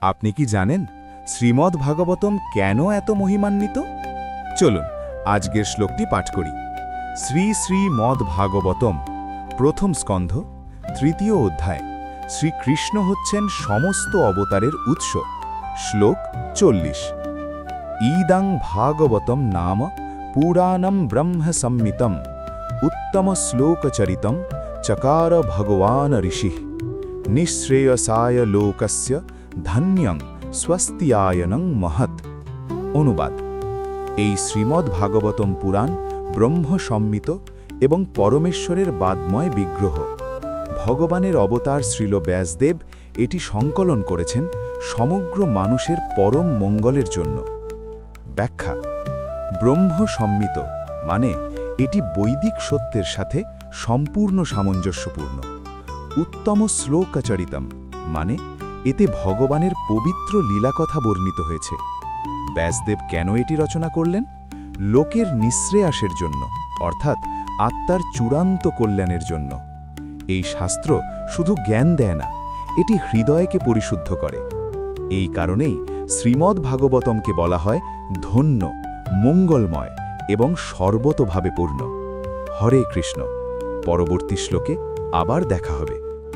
আপনি কি জানেন শ্রীমদ্ ভাগবতম কেন এত মহিমান্বিত? চলুন আজকের শ্লোকটি পাঠ করি। শ্রী শ্রীমদ্ ভাগবতম প্রথম স্কন্ধ তৃতীয় অধ্যায়। শ্রীকৃষ্ণ হচ্ছেন সমস্ত অবতারের উৎস। শ্লোক 40। ঈদং ভাগবতম নাম পুরাণম ব্রহ্ম সম্মিতম উত্তম শ্লোকচরিতম চকার ভগবান ঋষি নিঃশ্রেয়সায় লোকস্য ধন্যং স্বস্তিয়ায়নং মহৎ। অনুবাদ: এই শ্রীমদ্ ভাগবতম পুরাণ ব্রহ্মসম্মিত এবং পরমেশ্বরের বাদময় বিগ্রহ। ভগবানের অবতার শ্রীল ব্যাসদেব এটি সংকলন করেছেন সমগ্র মানুষের পরম মঙ্গলের জন্য। ব্যাখ্যা: ব্রহ্মসম্মিত মানে এটি বৈদিক সত্যের সাথে সম্পূর্ণ সামঞ্জস্যপূর্ণ। উত্তম শ্লোকচরিতম মানে এতে ভগবানের পবিত্র লীলাকথা বর্ণিত হয়েছে। ব্যাসদেব কেন এটি রচনা করলেন? লোকের নিঃশ্রেয়াসের জন্য, অর্থাৎ আত্মার চূড়ান্ত কল্যাণের জন্য। এই শাস্ত্র শুধু জ্ঞান দেয় না, এটি হৃদয়কে পরিশুদ্ধ করে। এই কারণেই শ্রীমদ্ ভাগবতমকে বলা হয় ধন্য, মঙ্গলময় এবং সর্বতোভাবে পূর্ণ। হরে কৃষ্ণ। পরবর্তী শ্লোকে আবার দেখা হবে।